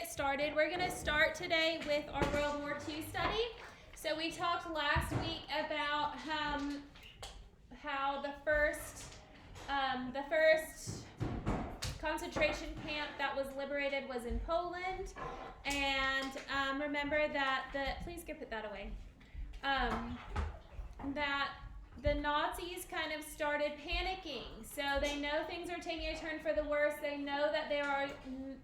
get started. We're going to start today with our World War II study. So we talked last week about how the first concentration camp that was liberated was in Poland, and remember that please go put that away. That the Nazis kind of started panicking. So they know things are taking a turn for the worse. They know that they are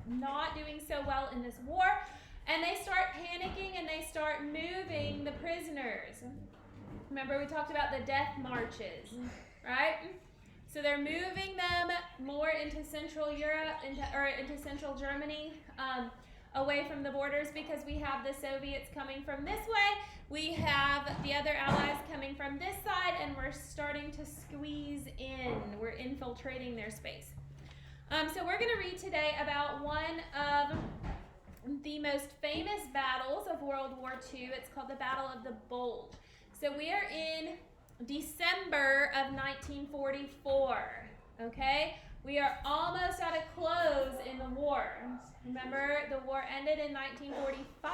not doing so well in this war. And they start panicking and they start moving the prisoners. Remember we talked about the death marches, right? So they're moving them more into Central Europe, into Central Germany, away from the borders, because we have the Soviets coming from this way. We have the other allies coming from this side, and we're starting to squeeze in. We're infiltrating their space. So we're going to read today about one of the most famous battles of World War II. It's called the Battle of the Bulge. So we are in December of 1944, okay? We are almost at a close in the war. Remember, the war ended in 1945.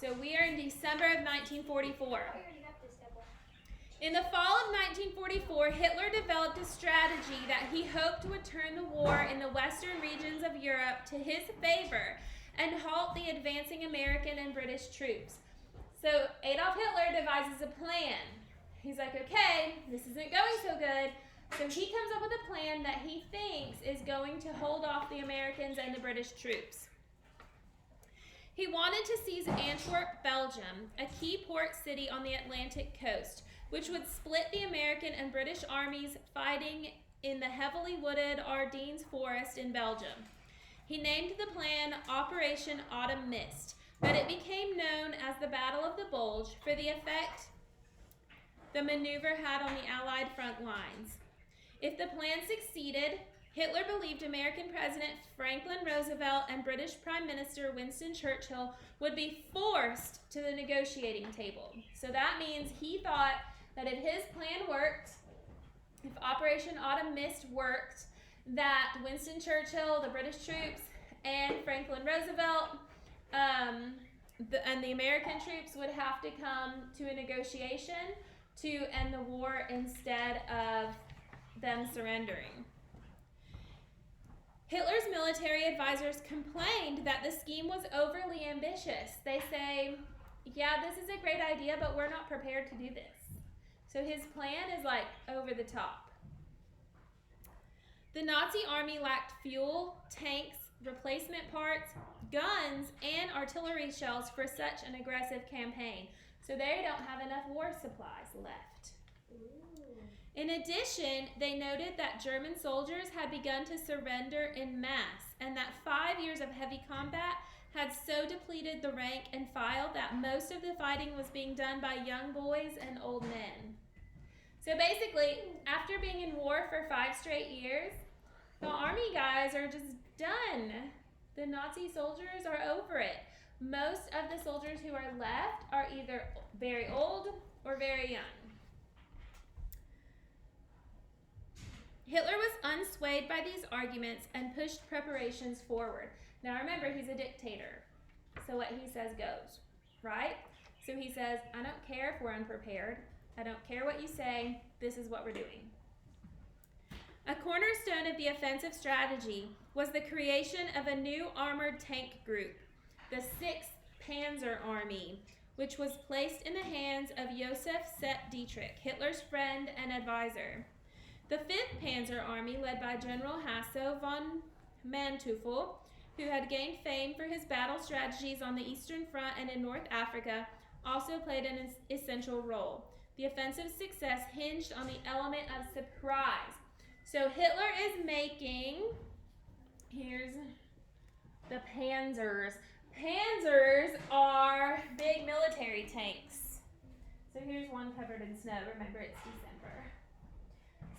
So we are in December of 1944. In the fall of 1944, Hitler developed a strategy that he hoped would turn the war in the western regions of Europe to his favor and halt the advancing American and British troops. So Adolf Hitler devises a plan. He's like, okay, this isn't going so good. So he comes up with a plan that he thinks is going to hold off the Americans and the British troops. He wanted to seize Antwerp, Belgium, a key port city on the Atlantic coast, which would split the American and British armies fighting in the heavily wooded Ardennes forest in Belgium. He named the plan Operation Autumn Mist, but it became known as the Battle of the Bulge for the effect the maneuver had on the Allied front lines. If the plan succeeded, Hitler believed American President Franklin Roosevelt and British Prime Minister Winston Churchill would be forced to the negotiating table. So that means he thought that if his plan worked, if Operation Autumn Mist worked, that Winston Churchill, the British troops, and Franklin Roosevelt and the American troops would have to come to a negotiation to end the war instead of them surrendering. Hitler's military advisors complained that the scheme was overly ambitious. They say, yeah, this is a great idea, but we're not prepared to do this. So his plan is like over the top. The Nazi army lacked fuel, tanks, replacement parts, guns, and artillery shells for such an aggressive campaign. So they don't have enough war supplies left. In addition, they noted that German soldiers had begun to surrender en masse, and that 5 years of heavy combat had so depleted the rank and file that most of the fighting was being done by young boys and old men. So basically, after being in war for 5 straight years, the army guys are just done. The Nazi soldiers are over it. Most of the soldiers who are left are either very old or very young. Hitler was unswayed by these arguments and pushed preparations forward. Now remember, he's a dictator, so what he says goes, right? So he says, I don't care if we're unprepared. I don't care what you say. This is what we're doing. A cornerstone of the offensive strategy was the creation of a new armored tank group, the 6th Panzer Army, which was placed in the hands of Josef Sepp Dietrich, Hitler's friend and advisor. The 5th Panzer Army, led by General Hasso von Manteuffel, who had gained fame for his battle strategies on the Eastern Front and in North Africa, also played an essential role. The offensive's success hinged on the element of surprise. So Hitler is making, here's the Panzers. Panzers are big military tanks. So here's one covered in snow. Remember, it's December.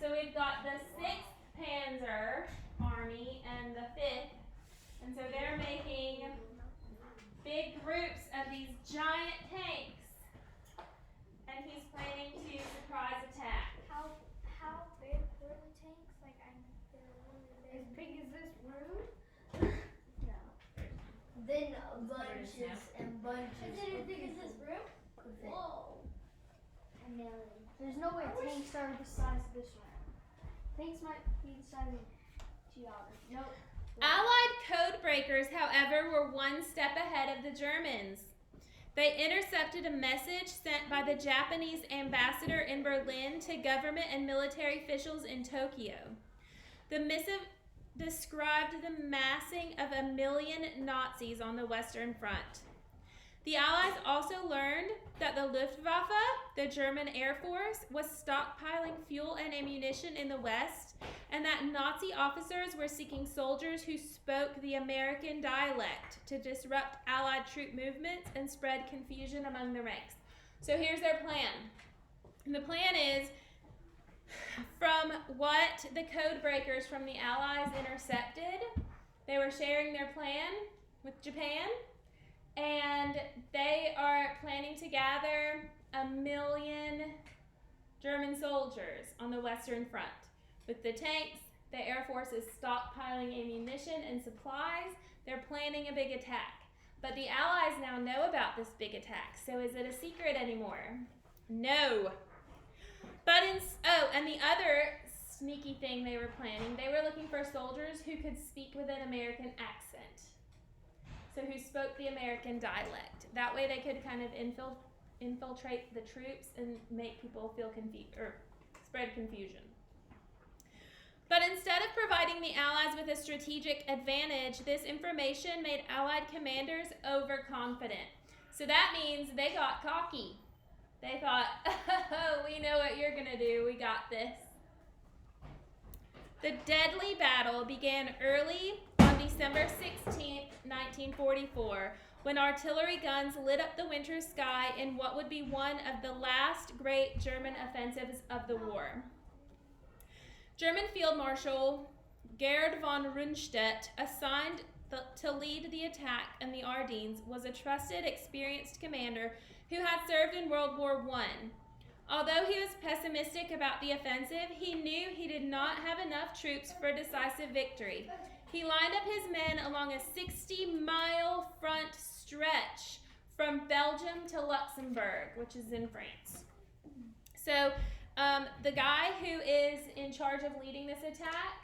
So we've got the 6th Panzer Army and the 5th. And so they're making big groups of these giant tanks. And he's planning to surprise attack. How big were the tanks? Like, they're really big. As big as this room? No. years now. And bunches. Is it as big as this room? Whoa. A million. There's no way tanks are the size of this room. Tanks might be the size of geography. Nope. Allied code breakers, however, were one step ahead of the Germans. They intercepted a message sent by the Japanese ambassador in Berlin to government and military officials in Tokyo. The missive described the massing of 1 million Nazis on the Western Front. The Allies also learned that the Luftwaffe, the German Air Force, was stockpiling fuel and ammunition in the West, and that Nazi officers were seeking soldiers who spoke the American dialect to disrupt Allied troop movements and spread confusion among the ranks. So here's their plan. And the plan is, from what the code breakers from the Allies intercepted, they were sharing their plan with Japan, and they are planning to gather 1 million German soldiers on the Western Front. With the tanks, the Air Force is stockpiling ammunition and supplies. They're planning a big attack. But the Allies now know about this big attack, so is it a secret anymore? No. But and the other sneaky thing they were planning, they were looking for soldiers who could speak with an American accent. So who spoke the American dialect. That way they could kind of infiltrate the troops and make people feel confused or spread confusion. But instead of providing the Allies with a strategic advantage, this information made Allied commanders overconfident. So that means they got cocky. They thought, oh, we know what you're going to do. We got this. The deadly battle began early on December 16th, 1944, when artillery guns lit up the winter sky in what would be one of the last great German offensives of the war. German Field Marshal Gerd von Rundstedt, assigned to lead the attack in the Ardennes, was a trusted, experienced commander who had served in World War I. Although he was pessimistic about the offensive, he knew he did not have enough troops for a decisive victory. He lined up his men along a 60-mile front stretch from Belgium to Luxembourg, which is in France. So the guy who is in charge of leading this attack,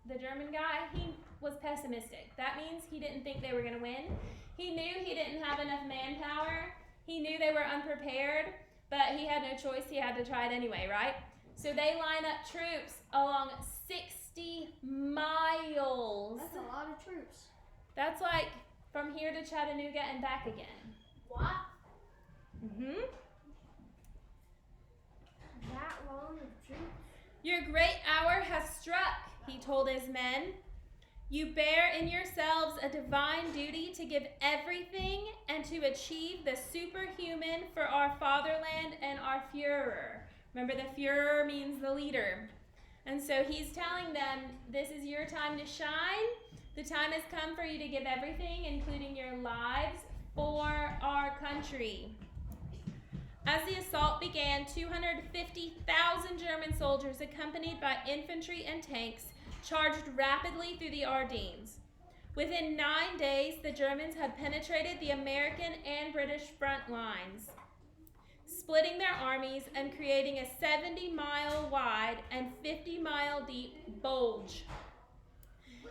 the German guy, he was pessimistic. That means he didn't think they were going to win. He knew he didn't have enough manpower. He knew they were unprepared, but he had no choice. He had to try it anyway, right? So they line up troops along 60 miles. That's a lot of troops. That's like from here to Chattanooga and back again. What? Mm-hmm. That long of troops? Your great hour has struck, he told his men. You bear in yourselves a divine duty to give everything and to achieve the superhuman for our fatherland and our Führer. Remember, the Führer means the leader. And so he's telling them, this is your time to shine. The time has come for you to give everything, including your lives, for our country. As the assault began, 250,000 German soldiers, accompanied by infantry and tanks, charged rapidly through the Ardennes. Within 9 days, the Germans had penetrated the American and British front lines, splitting their armies and creating a 70-mile wide and 50-mile deep bulge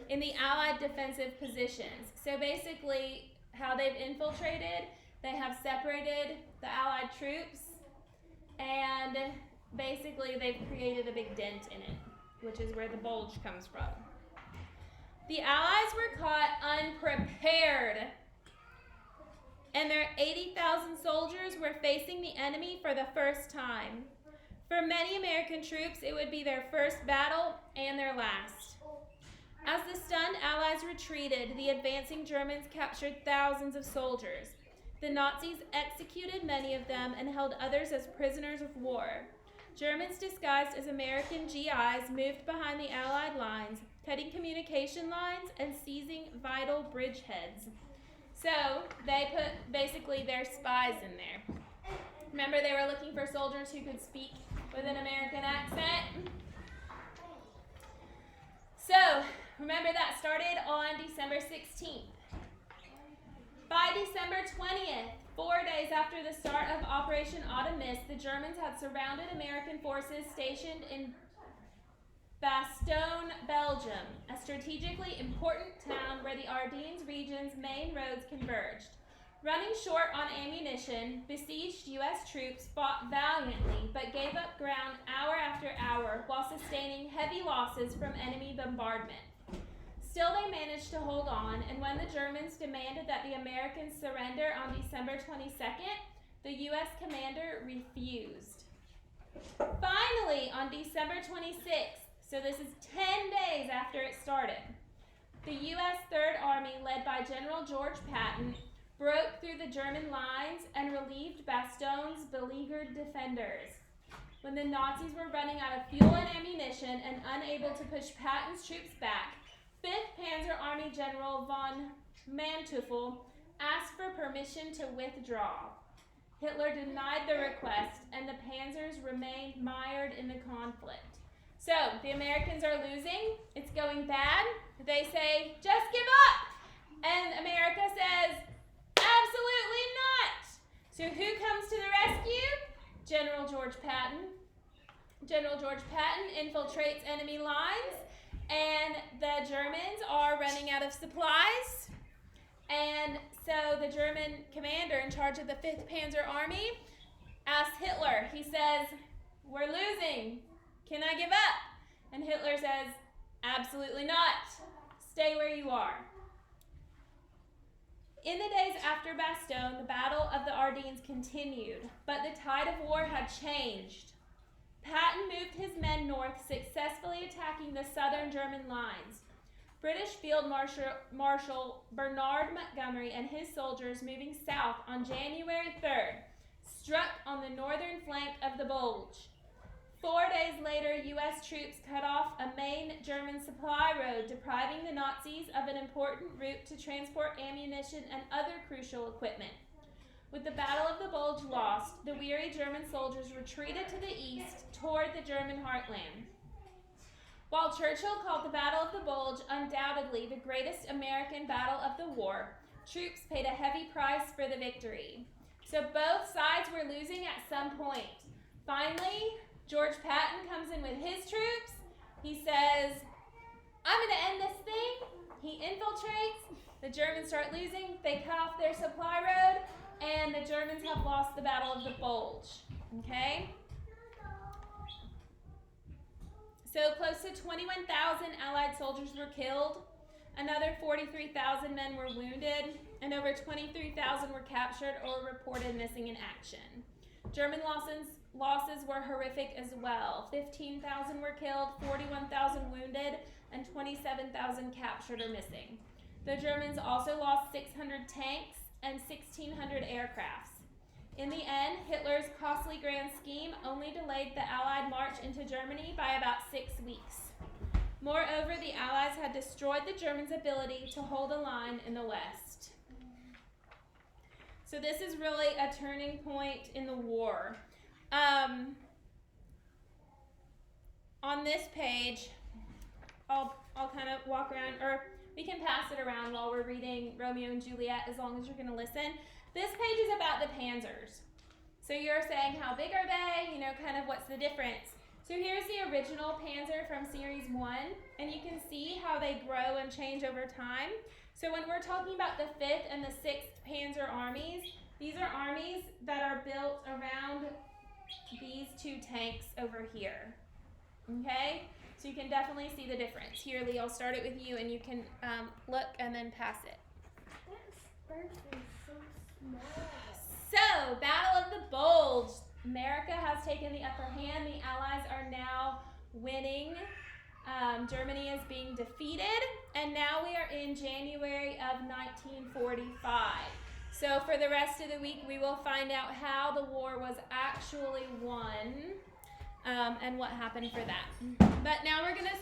in the Allied defensive positions. So basically, how they've infiltrated, they have separated the Allied troops, and basically they've created a big dent in it, which is where the bulge comes from. The Allies were caught unprepared, and their 80,000 soldiers were facing the enemy for the first time. For many American troops, it would be their first battle and their last. As the stunned Allies retreated, the advancing Germans captured thousands of soldiers. The Nazis executed many of them and held others as prisoners of war. Germans disguised as American GIs moved behind the Allied lines, cutting communication lines and seizing vital bridgeheads. So they put basically their spies in there. Remember, they were looking for soldiers who could speak with an American accent. So remember, that started on December 16th. By December 20th, 4 days after the start of Operation Autumn Mist, the Germans had surrounded American forces stationed in Bastogne, Belgium, a strategically important town where the Ardennes region's main roads converged. Running short on ammunition, besieged U.S. troops fought valiantly but gave up ground hour after hour while sustaining heavy losses from enemy bombardment. Still, they managed to hold on, and when the Germans demanded that the Americans surrender on December 22nd, the U.S. commander refused. Finally, on December 26th, so this is 10 days after it started, the U.S. Third Army, led by General George Patton, broke through the German lines and relieved Bastogne's beleaguered defenders. When the Nazis were running out of fuel and ammunition and unable to push Patton's troops back, 5th Panzer Army General von Manteuffel asked for permission to withdraw. Hitler denied the request, and the panzers remained mired in the conflict. So, the Americans are losing. It's going bad. They say, just give up! And America says, absolutely not! So who comes to the rescue? General George Patton. General George Patton infiltrates enemy lines, and the Germans are running out of supplies. And so the German commander in charge of the 5th Panzer Army asks Hitler, he says, we're losing. Can I give up? And Hitler says, absolutely not. Stay where you are. In the days after Bastogne, the Battle of the Ardennes continued, but the tide of war had changed. Patton moved his men north, successfully attacking the southern German lines. British Field Marshal Bernard Montgomery and his soldiers, moving south on January 3rd, struck on the northern flank of the Bulge. 4 days later, U.S. troops cut off a main German supply road, depriving the Nazis of an important route to transport ammunition and other crucial equipment. With the Battle of the Bulge lost, the weary German soldiers retreated to the east toward the German heartland. While Churchill called the Battle of the Bulge undoubtedly the greatest American battle of the war, troops paid a heavy price for the victory. So both sides were losing at some point. Finally, George Patton comes in with his troops. He says, I'm going to end this thing. He infiltrates. The Germans start losing. They cut off their supply road, and the Germans have lost the Battle of the Bulge. Okay? So close to 21,000 Allied soldiers were killed. Another 43,000 men were wounded, and over 23,000 were captured or reported missing in action. German losses were horrific as well. 15,000 were killed, 41,000 wounded, and 27,000 captured or missing. The Germans also lost 600 tanks and 1,600 aircrafts. In the end, Hitler's costly grand scheme only delayed the Allied march into Germany by about 6 weeks. Moreover, the Allies had destroyed the Germans' ability to hold a line in the West. So this is really a turning point in the war. On this page, I'll kind of walk around, or we can pass it around while we're reading Romeo and Juliet, as long as you're going to listen. This page is about the Panzers. So you're saying, how big are they? You know, kind of what's the difference? So here's the original Panzer from Series 1, and you can see how they grow and change over time. So when we're talking about the 5th and the 6th Panzer armies, these are armies that are built around these two tanks over here. Okay? So you can definitely see the difference. Here, Lee, I'll start it with you, and you can look and then pass it. That bird is so small. So, Battle of the Bulge. America has taken the upper hand. The Allies are now winning. Germany is being defeated. And now we are in January of 1945. So for the rest of the week, we will find out how the war was actually won and what happened for that. But now we're going to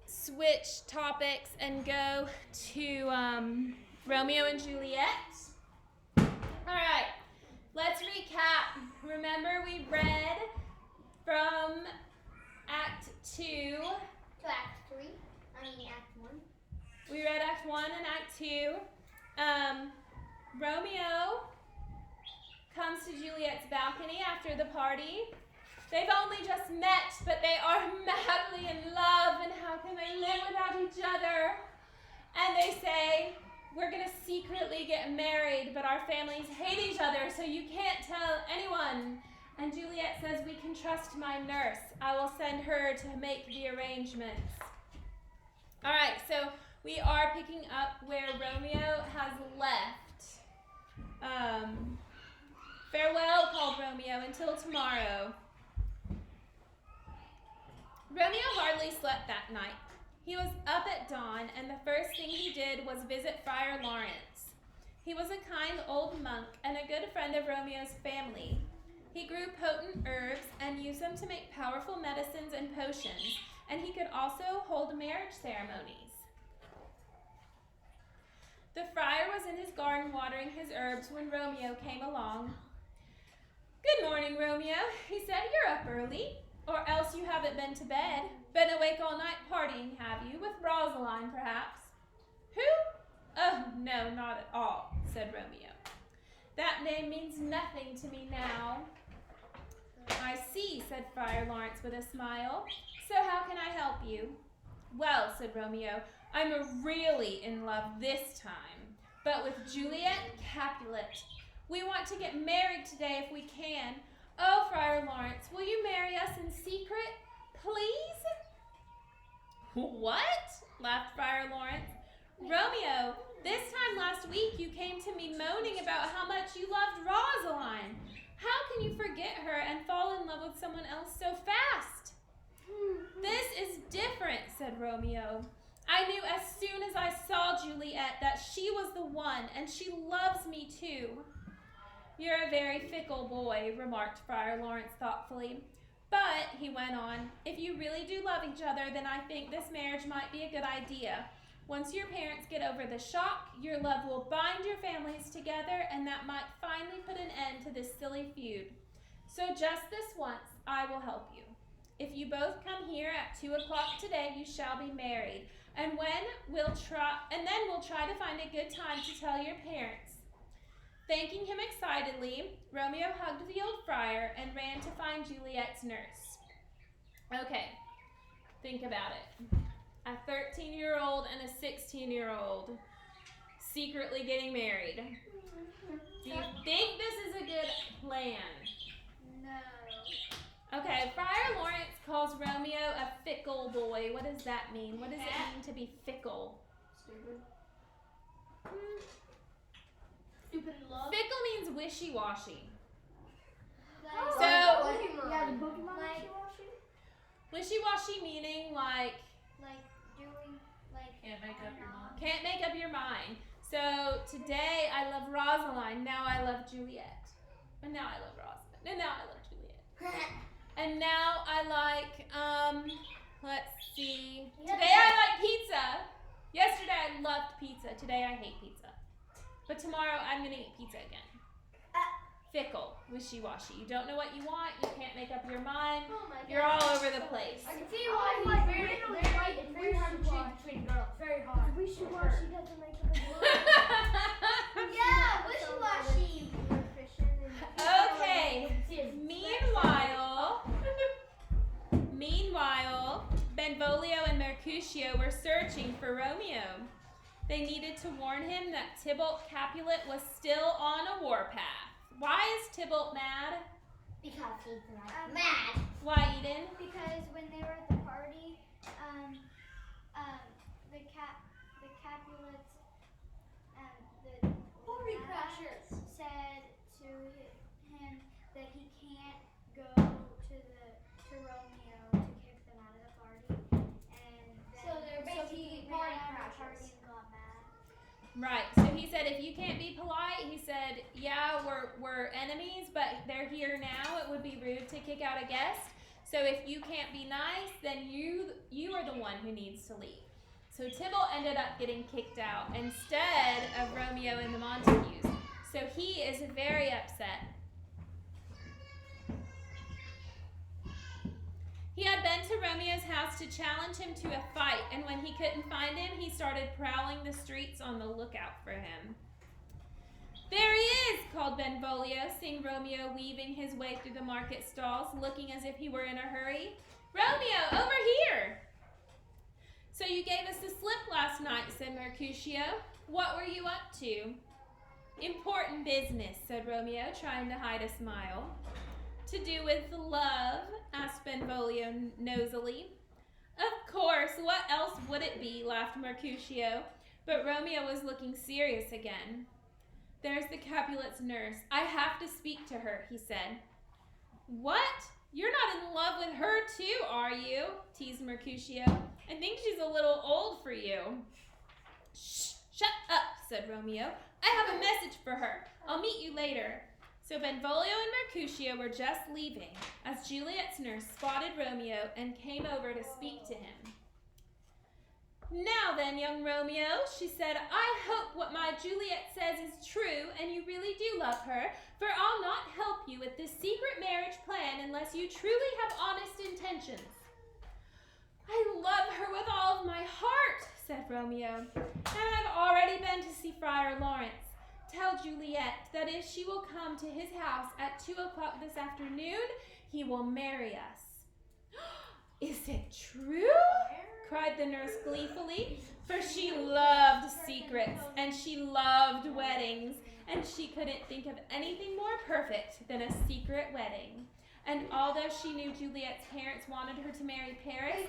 switch topics and go to Romeo and Juliet. All right, let's recap. Remember, we read from Act 2. To Act 3. Act 1. We read Act Act 1 and Act 2, Romeo comes to Juliet's balcony after the party. They've only just met, but they are madly in love, and how can they live without each other? And they say, we're going to secretly get married, but our families hate each other, so you can't tell anyone. And Juliet says, we can trust my nurse. I will send her to make the arrangements. All right, so we are picking up where Romeo has left. Farewell, called Romeo, until tomorrow. Romeo hardly slept that night. He was up at dawn, and the first thing he did was visit Friar Lawrence. He was a kind old monk and a good friend of Romeo's family. He grew potent herbs and used them to make powerful medicines and potions, and he could also hold marriage ceremonies. The friar was in his garden watering his herbs when Romeo came along. Good morning, Romeo, he said. You're up early. Or else you haven't been to bed. Been awake all night partying, have you? With Rosaline, perhaps. Who? Oh, no, not at all, said Romeo. That name means nothing to me now. I see, said Friar Lawrence with a smile. So how can I help you? Well, said Romeo, I'm really in love this time, but with Juliet Capulet. We want to get married today if we can. Oh, Friar Lawrence, will you marry us in secret, please? What? Laughed Friar Lawrence. Romeo, this time last week you came to me moaning about how much you loved Rosaline. How can you forget her and fall in love with someone else so fast? This is different, said Romeo. I knew as soon as I saw Juliet that she was the one, and she loves me too. You're a very fickle boy, remarked Friar Lawrence thoughtfully. But, he went on, if you really do love each other, then I think this marriage might be a good idea. Once your parents get over the shock, your love will bind your families together, and that might finally put an end to this silly feud. So just this once, I will help you. If you both come here at 2 o'clock today, you shall be married. And then we'll try to find a good time to tell your parents. Thanking him excitedly, Romeo hugged the old friar and ran to find Juliet's nurse. Okay, think about it. A 13-year-old and a 16-year-old secretly getting married. Do you think this is a good plan? No. Okay, Friar Lawrence calls Romeo a fickle boy. What does that mean? What does it mean to be fickle? Stupid. Stupid love. Fickle means wishy-washy. Like, So- Pokemon. Yeah, the Pokemon Like- wishy-washy? Wishy-washy meaning like Doing, Can't make up your mind. can't make up your mind. So today I love Rosaline, now I love Juliet. And now I love Rosaline. And now I love Juliet. And now I like, let's see. Today I like pizza. Yesterday I loved pizza. Today I hate pizza. But tomorrow I'm gonna eat pizza again. Fickle, wishy-washy. You don't know what you want, you can't make up your mind. Oh my You're all over the place. I can see why he's very, very, it's very hard to choose between girls. Very hard. Wishy-washy doesn't make a good word. Yeah, wishy-washy. Okay. Meanwhile, Benvolio and Mercutio were searching for Romeo. They needed to warn him that Tybalt Capulet was still on a warpath. Why is Tybalt mad? Because he's like mad. Why, Eden? Because when they were at the party, the Capulets and the Party Nana crashers. said to him that he can't go to Romeo to kick them out of the party, and then So they're basically he party ran out of the crashers. party and got mad. Right. So he said, if you can't be polite, he said, yeah, we're enemies, but they're here now. It would be rude to kick out a guest. So if you can't be nice, then you are the one who needs to leave. So Tybalt ended up getting kicked out instead of Romeo and the Montagues. So he is very upset. He He had been to Romeo's house to challenge him to a fight, and when he couldn't find him, he started prowling the streets on the lookout for him. "There he is," called Benvolio, seeing Romeo weaving his way through the market stalls, looking as if he were in a hurry. "Romeo, over here!" "So you gave us the slip last night," said Mercutio. "What were you up to?" "Important business," said Romeo, trying to hide a smile. "To do with love?" asked Benvolio nosily. "Of course, what else would it be?" laughed Mercutio, but Romeo was looking serious again. "There's the Capulet's nurse. I have to speak to her," he said. "What? You're not in love with her too, are you?" teased Mercutio. "I think she's a little old for you." "Shh, shut up," said Romeo. "I have a message for her. I'll meet you later." So Benvolio and Mercutio were just leaving as Juliet's nurse spotted Romeo and came over to speak to him. "Now then, young Romeo," she said, "I hope what my Juliet says is true and you really do love her, for I'll not help you with this secret marriage plan unless you truly have honest intentions." "I love her with all of my heart," said Romeo, "and I've already been to see Friar Lawrence. Tell Juliet that if she will come to his house at 2 o'clock this afternoon, he will marry us." "Is it true?" cried the nurse gleefully, for she loved secrets and she loved weddings, and she couldn't think of anything more perfect than a secret wedding. And although she knew Juliet's parents wanted her to marry Paris,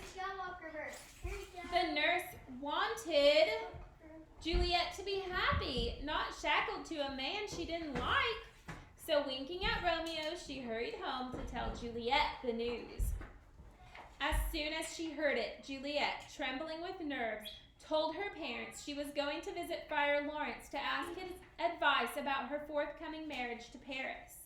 the nurse wanted Juliet to be happy, not shackled to a man she didn't like. So winking at Romeo, she hurried home to tell Juliet the news. As soon as she heard it, Juliet, trembling with nerves, told her parents she was going to visit Friar Lawrence to ask his advice about her forthcoming marriage to Paris.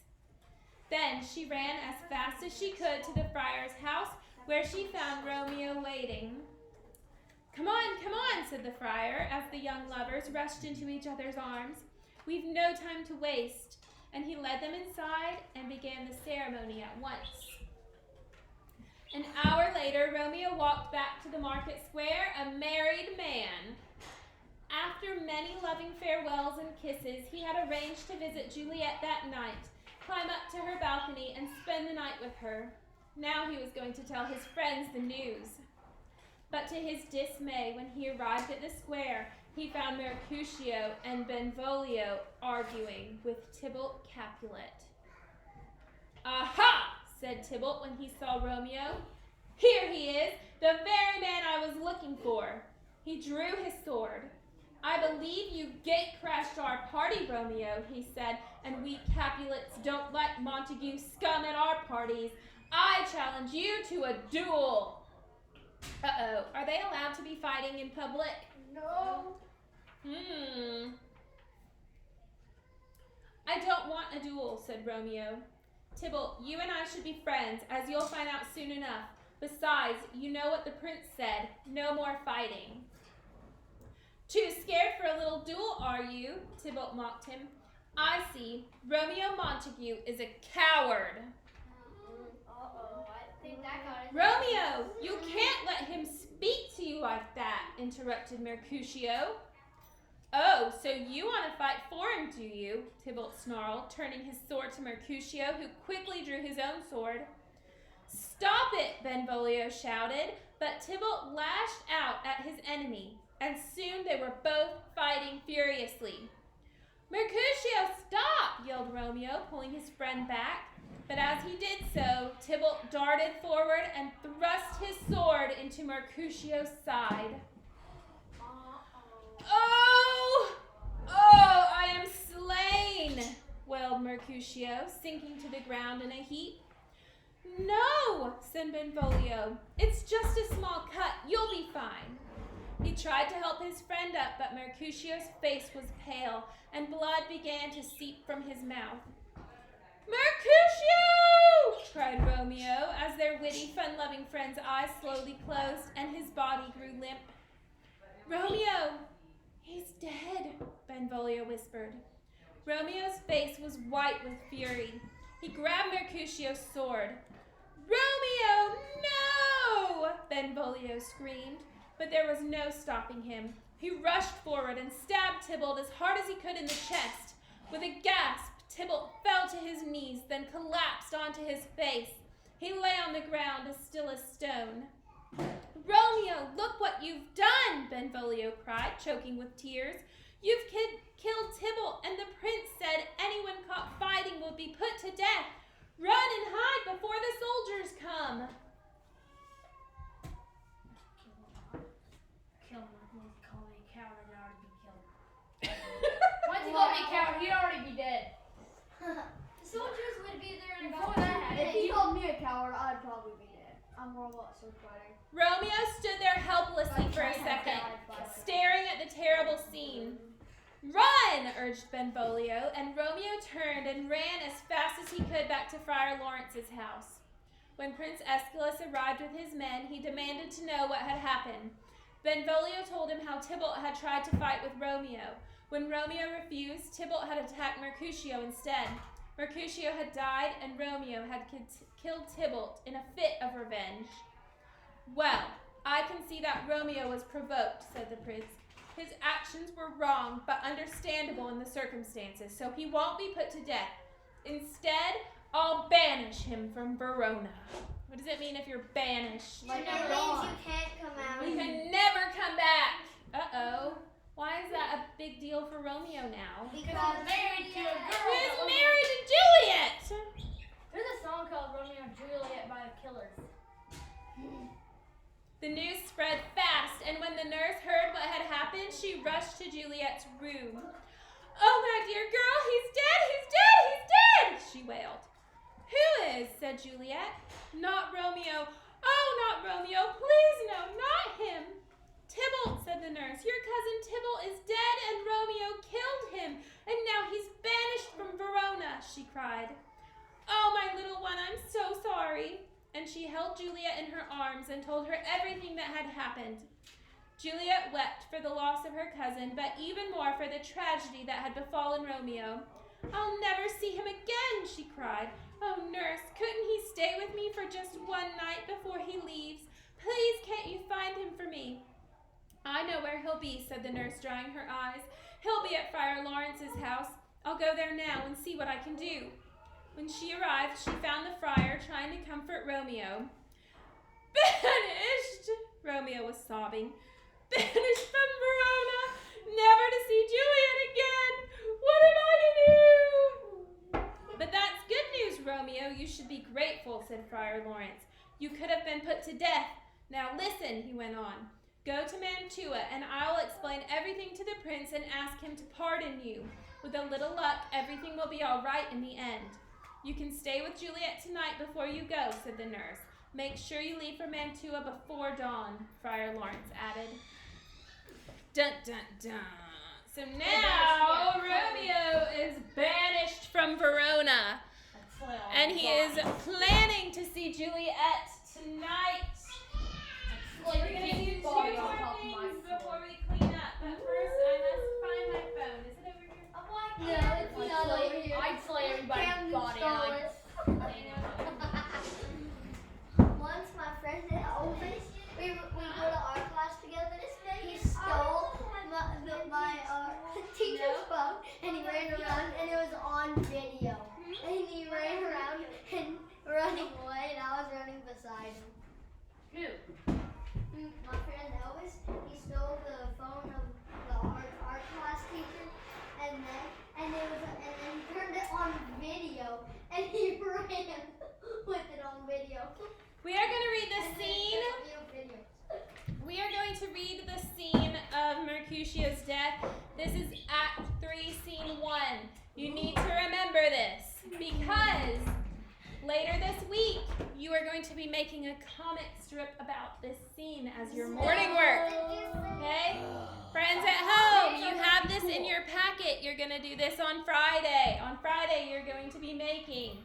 Then she ran as fast as she could to the friar's house, where she found Romeo waiting. Come on," said the friar, as the young lovers rushed into each other's arms. "We've no time to waste." And he led them inside and began the ceremony at once. An hour later, Romeo walked back to the market square, a married man. After many loving farewells and kisses, he had arranged to visit Juliet that night, climb up to her balcony, and spend the night with her. Now he was going to tell his friends the news. But to his dismay, when he arrived at the square, he found Mercutio and Benvolio arguing with Tybalt Capulet. "Aha!" said Tybalt when he saw Romeo. "Here he is, the very man I was looking for." He drew his sword. "I believe you gate-crashed our party, Romeo," he said, "and we Capulets don't like Montague scum at our parties. I challenge you to a duel." Uh-oh, are they allowed to be fighting in public? No. "I don't want a duel," said Romeo. "Tybalt, you and I should be friends, as you'll find out soon enough. Besides, you know what the prince said, no more fighting." "Too scared for a little duel, are you?" Tybalt mocked him. "I see. Romeo Montague is a coward." I think that got it. "Romeo, you can't let him speak to you like that," interrupted Mercutio. "Oh, so you want to fight for him, do you?" Tybalt snarled, turning his sword to Mercutio, who quickly drew his own sword. "Stop it!" Benvolio shouted, but Tybalt lashed out at his enemy, and soon they were both fighting furiously. "Mercutio, stop!" yelled Romeo, pulling his friend back. But as he did so, Tybalt darted forward and thrust his sword into Mercutio's side. "Oh! Oh, I am slain!" wailed Mercutio, sinking to the ground in a heap. "No," said Benvolio. "It's just a small cut. You'll be fine." He tried to help his friend up, but Mercutio's face was pale, and blood began to seep from his mouth. "Mercutio!" cried Romeo, as their witty, fun-loving friend's eyes slowly closed and his body grew limp. "Romeo, he's dead," Benvolio whispered. Romeo's face was white with fury. He grabbed Mercutio's sword. "Romeo, no!" No! Benvolio screamed, but there was no stopping him. He rushed forward and stabbed Tybalt as hard as he could in the chest. With a gasp, Tybalt fell to his knees, then collapsed onto his face. He lay on the ground as still as stone. Romeo, look what you've done, Benvolio cried, choking with tears. You've killed Tybalt, and the prince said anyone caught fighting will be put to death. Run and hide before the soldiers come. Kill him. Once he called me a coward, I'd already be killed. Once he called me a coward, he'd already be dead. The soldiers would be there in Before about that happened, If he called me a coward, I'd probably be dead. I'm horrible at sword fighting. Romeo stood there helplessly for a second, staring at the terrible scene. Run, urged Benvolio, and Romeo turned and ran as fast as he could back to Friar Lawrence's house. When Prince Aeschylus arrived with his men, he demanded to know what had happened. Benvolio told him how Tybalt had tried to fight with Romeo. When Romeo refused, Tybalt had attacked Mercutio instead. Mercutio had died, and Romeo had killed Tybalt in a fit of revenge. Well, I can see that Romeo was provoked, said the prince. His actions were wrong, but understandable in the circumstances, so he won't be put to death. Instead, I'll banish him from Verona. What does it mean if you're banished? It means you can't come out. You can never come back. Uh-oh. Why is that a big deal for Romeo now? Because married to a girl. Who's married to Juliet? There's a song called Romeo and Juliet by the Killers. The news spread fast, and when the nurse heard what had happened, she rushed to Juliet's room. Oh, my dear girl, he's dead, he's dead, he's dead, she wailed. Who is? Said Juliet. Not Romeo. Oh, not Romeo, please no, not him. Tybalt, said the nurse, your cousin Tybalt is dead and Romeo killed him, and now he's banished from Verona, she cried. Oh, my little one, I'm so sorry. And she held Juliet in her arms and told her everything that had happened. Juliet wept for the loss of her cousin, but even more for the tragedy that had befallen Romeo. I'll never see him again, she cried. Oh, nurse, couldn't he stay with me for just one night before he leaves? Please, can't you find him for me? I know where he'll be, said the nurse, drying her eyes. He'll be at Friar Lawrence's house. I'll go there now and see what I can do. When she arrived, she found the friar trying to comfort Romeo. Banished, Romeo was sobbing. Banished from Verona, never to see Juliet again. What am I to do? But that's good news, Romeo. You should be grateful, said Friar Lawrence. You could have been put to death. Now listen, he went on. Go to Mantua, and I'll explain everything to the prince and ask him to pardon you. With a little luck, everything will be all right in the end. You can stay with Juliet tonight before you go, said the nurse. Make sure you leave for Mantua before dawn, Friar Lawrence added. Dun, dun, dun. So now Romeo is banished from Verona, and he is planning to see Juliet tonight. We're going to do two more things before we clean up, but first I must find my phone. Is it over here? No, it's not over here. I'd slay everybody's body. Once my friend at Open, we go to art class together. He stole my teacher's phone and he ran around and it was on video. And he ran around and running away and I was running beside him. Who? My friend Elvis, he stole the phone of the art class teacher and then he turned it on video and he ran with it on video. We are going to read the scene. We are going to read the scene of Mercutio's death. This is Act 3, Scene 1. You need to remember this because later this week you are going to be making a comic strip about this scene as your morning work. Okay? Friends at home, you have this in your packet. You're going to do this on Friday. On Friday, you're going to be making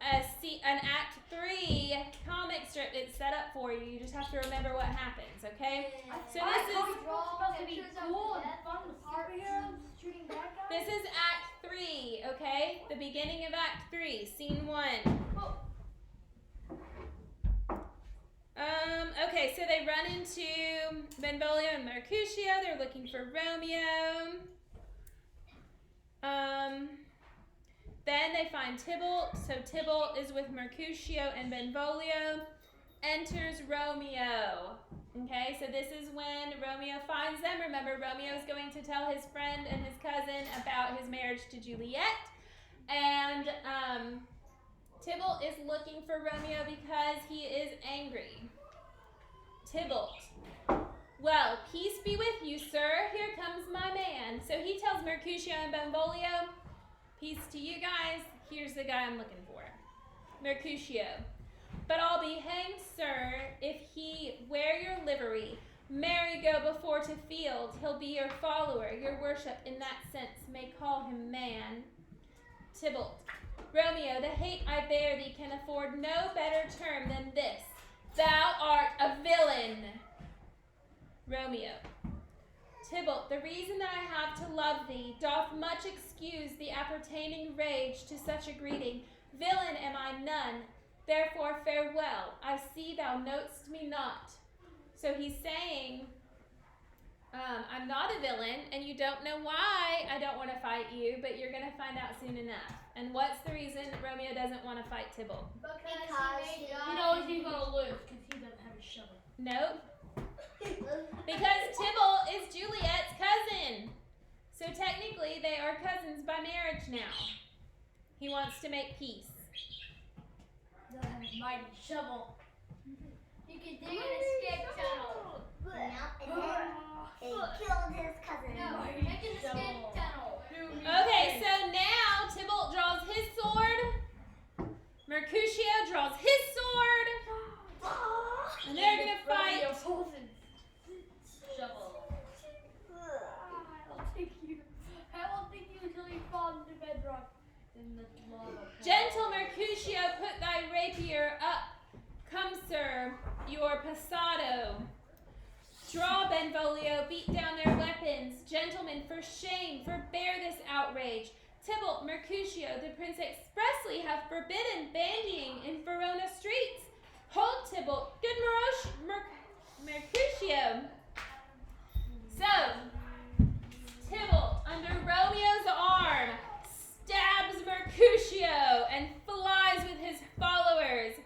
an Act 3 comic strip. It's set up for you. You just have to remember what happens, okay? So this is Act 3, okay? The beginning of Act 3, Scene 1. and Mercutio. They're looking for Romeo. Then they find Tybalt. So Tybalt is with Mercutio and Benvolio. Enters Romeo. Okay, so this is when Romeo finds them. Remember, Romeo is going to tell his friend and his cousin about his marriage to Juliet. And Tybalt is looking for Romeo because he is angry. Tybalt. Well, peace be with you, sir. Here comes my man. So he tells Mercutio and Benvolio, peace to you guys. Here's the guy I'm looking for. Mercutio. But I'll be hanged, sir, if he wear your livery, marry go before to field. He'll be your follower, your worship in that sense may call him man. Tybalt. Romeo, the hate I bear thee can afford no better term than this. Thou art a villain. Romeo. Tybalt, the reason that I have to love thee doth much excuse the appertaining rage to such a greeting. Villain am I none, therefore farewell. I see thou know'st me not. So he's saying, I'm not a villain, and you don't know why I don't want to fight you, but you're going to find out soon enough. And what's the reason that Romeo doesn't want to fight Tybalt? Because he knows he's gonna lose because he doesn't have a shovel. Nope. Because Tybalt is Juliet's cousin. So technically they are cousins by marriage now. He wants to make peace. Doesn't have his mighty shovel. You can dig in a skip tunnel. and then he killed his cousin. No, make it a skip tunnel. Okay, so now Tybalt draws his sword. Mercutio draws his sword. And they're going to fight. Shovel. I won't think you until you fall into bedrock in the lava. Gentle Mercutio, put thy rapier up. Come, sir, your passado. Draw, Benvolio, beat down their weapons. Gentlemen, for shame, forbear this outrage. Tybalt, Mercutio, the prince expressly hath forbidden bandying in Verona streets. Hold, Tybalt, good Mercutio. So, Tybalt, under Romeo's arm, stabs Mercutio and flies with his followers.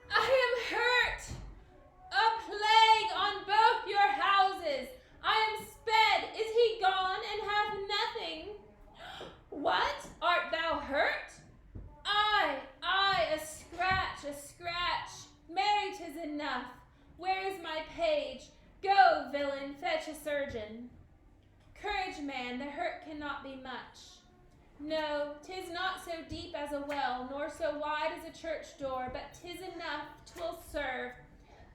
I am hurt. A plague on both your houses. I am sped. Is he gone and hath nothing? What? Art thou hurt? Aye, a scratch. Marry, 'tis enough. Where is my page? Go, villain, fetch a surgeon. Courage, man, the hurt cannot be much. No, 'tis not so deep as a well, nor so wide as a church door, but 'tis enough, 'twill serve.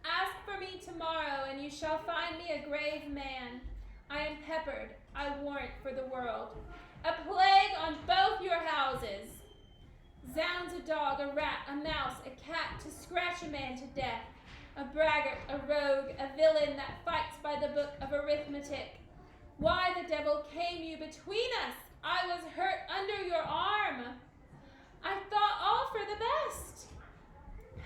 Ask for me tomorrow, and you shall find me a grave man. I am peppered, I warrant, for the world. A plague on both your houses. Zounds, a dog, a rat, a mouse, a cat, to scratch a man to death. A braggart, a rogue, a villain that fights by the book of arithmetic. Why the devil came you between us? I was hurt under your arm. I thought all for the best.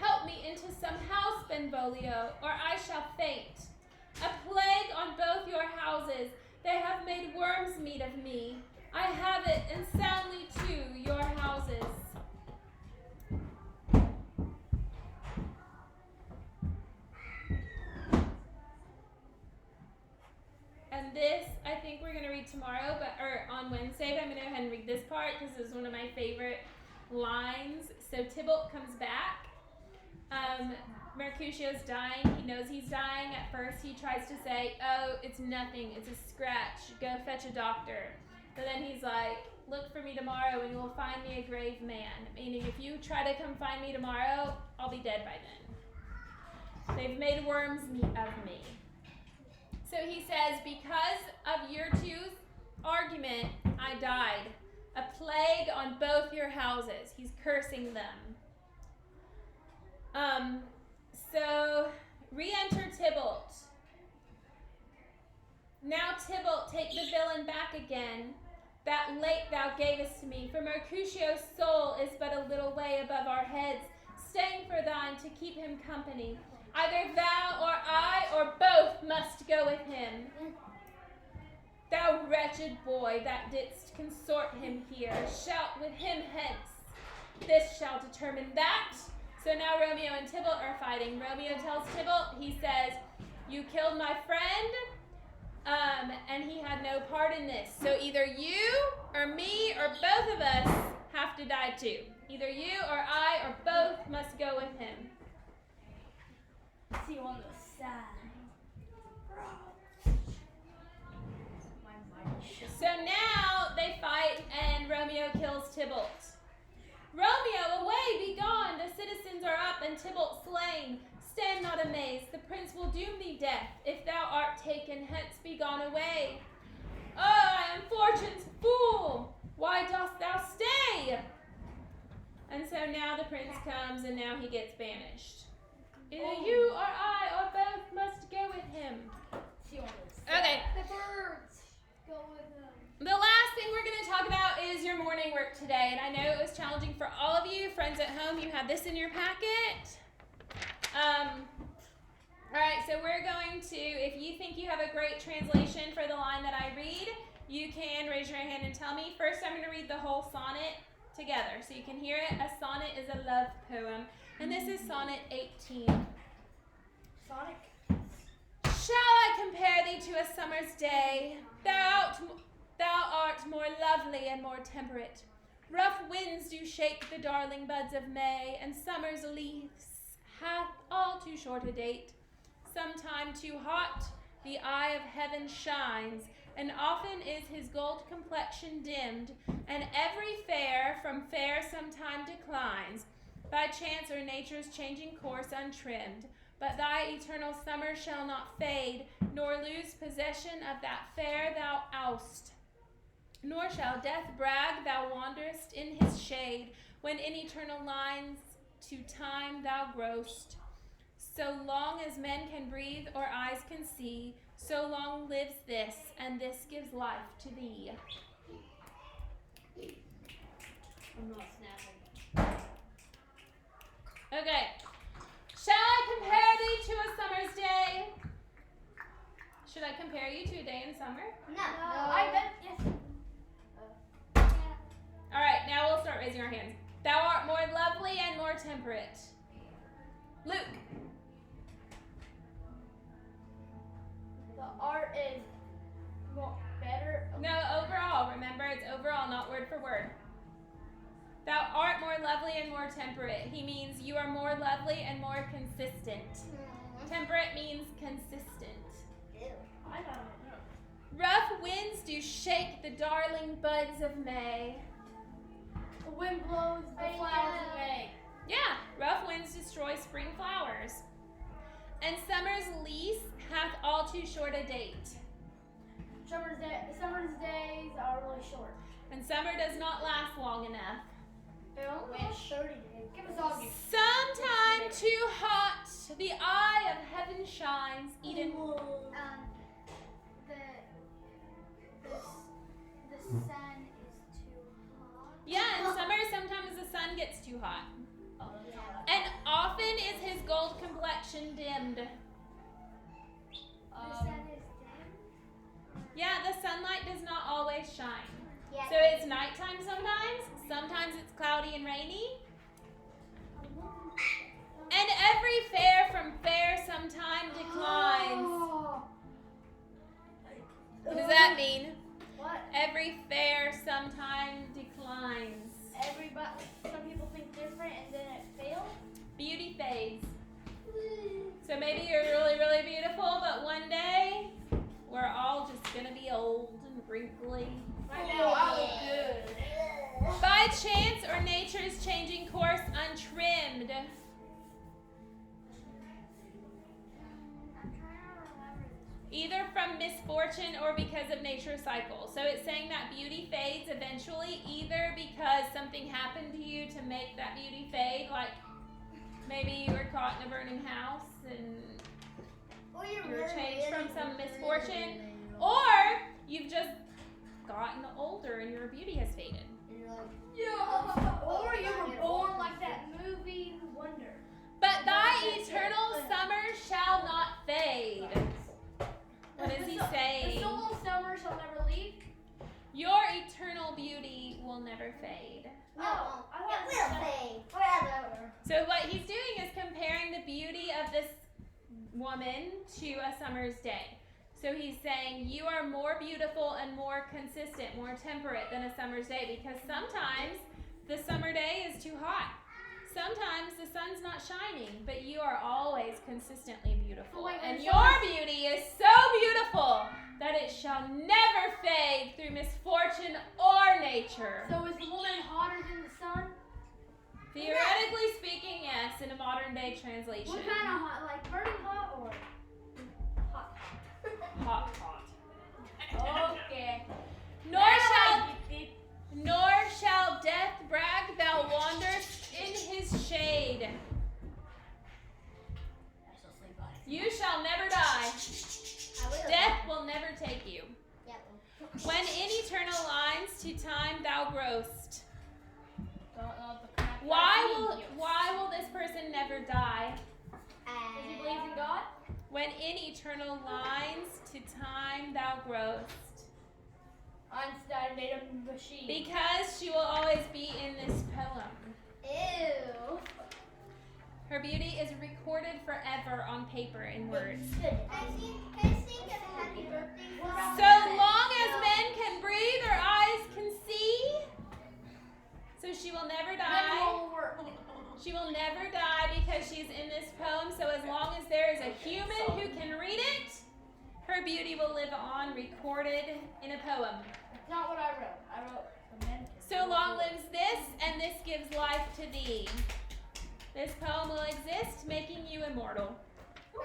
Help me into some house, Benvolio, or I shall faint. A plague on both your houses. They have made worms meat of me. I have it, and soundly too, your houses. And this, I think we're going to read tomorrow, or on Wednesday, but I'm going to go ahead and read this part because this is one of my favorite lines. So Tybalt comes back. Mercutio's dying. He knows he's dying. At first, he tries to say, oh, it's nothing. It's a scratch. Go fetch a doctor. But then he's like, look for me tomorrow and you will find me a grave man. Meaning, if you try to come find me tomorrow, I'll be dead by then. They've made worms meat of me. So he says, because of your two's argument, I died. A plague on both your houses. He's cursing them. So re-enter Tybalt. Now Tybalt, take the villain back again, that late thou gavest to me, for Mercutio's soul is but a little way above our heads, staying for thine to keep him company. Either thou or I or both must go with him. Thou wretched boy that didst consort him here, shout with him hence. This shall determine that. So now Romeo and Tybalt are fighting. Romeo tells Tybalt, he says, you killed my friend, and he had no part in this. So either you or me or both of us have to die too. Either you or I or both must go with him. See you on the side. So now they fight and Romeo kills Tybalt. Romeo, away, be gone! The citizens are up and Tybalt slain. Stand not amazed, the prince will doom thee death. If thou art taken, hence be gone away. Oh, I am fortune's fool! Why dost thou stay? And so now the prince comes and now he gets banished. Either you or I or both must go with him. Okay. The birds go with them. The last thing we're going to talk about is your morning work today. And I know it was challenging for all of you. Friends at home, you had this in your packet. All right, so we're going to, if you think you have a great translation for the line that I read, you can raise your hand and tell me. First, I'm going to read the whole sonnet together so you can hear it. A sonnet is a love poem. And this is sonnet 18. Sonic. Shall I compare thee to a summer's day? Thou art more lovely and more temperate. Rough winds do shake the darling buds of May, and summer's leaves hath all too short a date. Sometime too hot, the eye of heaven shines, and often is his gold complexion dimmed, and every fair from fair sometime declines, by chance or nature's changing course untrimmed. But thy eternal summer shall not fade, nor lose possession of that fair thou oust. Nor shall death brag thou wanderest in his shade, when in eternal lines to time thou growst. So long as men can breathe or eyes can see, so long lives this, and this gives life to thee. I'm not snapping. Okay. Shall I compare thee to a summer's day? Should I compare you to a day in summer? No. I bet yes. All right, now we'll start raising our hands. Thou art more lovely and more temperate. Luke. The art is more better. No, overall. Remember, it's overall, not word for word. Thou art more lovely and more temperate. He means you are more lovely and more consistent. Temperate means consistent. I don't know. Rough winds do shake the darling buds of May. The wind blows the flowers away. Yeah, rough winds destroy spring flowers. And summer's lease hath all too short a date. Summer's days are really short. And summer does not last long enough. They don't wish 30 days. Give us all gift. Sometime too hot, the eye of heaven shines. Eden. The sun is too hot. Yeah, in summer sometimes the sun gets too hot. Oh, yeah. And often is his gold complexion dimmed. The sun is dim. Yeah, the sunlight does not always shine. Yes. So it's nighttime sometimes it's cloudy and rainy. And every fair from fair sometime declines. What does that mean? What? Every fair sometime declines. Everybody, some people think different and then it fails. Beauty fades. So maybe you're really, really beautiful, but one day we're all just gonna be old and wrinkly. Right now, I look good. By chance or nature's changing course untrimmed. Either from misfortune or because of nature's cycle. So it's saying that beauty fades eventually, either because something happened to you to make that beauty fade, like maybe you were caught in a burning house and you were changed from some misfortune, or you've just gotten older and your beauty has faded. Yeah. Or you were born like that movie Wonder. But thy eternal summer shall not fade. What is he The saying? soul of summer shall never leave. Your eternal beauty will never fade. No, I it thought will fade forever. So what he's doing is comparing the beauty of this woman to a summer's day. So he's saying you are more beautiful and more consistent, more temperate than a summer's day, because sometimes the summer day is too hot. Sometimes the sun's not shining, but you are always consistently beautiful. Wait, And so your beauty is so beautiful that it shall never fade through misfortune or nature. So is the woman hotter than the sun? Theoretically speaking, yes, in a modern day translation. What kind of hot? Like burning hot or hot? Hot. Okay. Nor shall death brag thou wanderest in his shade. I shall sleep on it. You shall never die. I will. Death will never take you. Yeah. When in eternal lines to time thou growst. Why will this person never die? Does he believe in God? When in eternal lines to time thou growst. Einstein made a machine. Because she will always be in this poem. Ew. Her beauty is recorded forever on paper in words. Can I sing a happy birthday? So long as men can breathe or eyes can see. So she will never die. She will never die because she's in this poem. So as long as there is a human who can read it, her beauty will live on, recorded in a poem. That's not what I wrote. I wrote the men. So long lives this, and this gives life to thee. This poem will exist, making you immortal. Oh.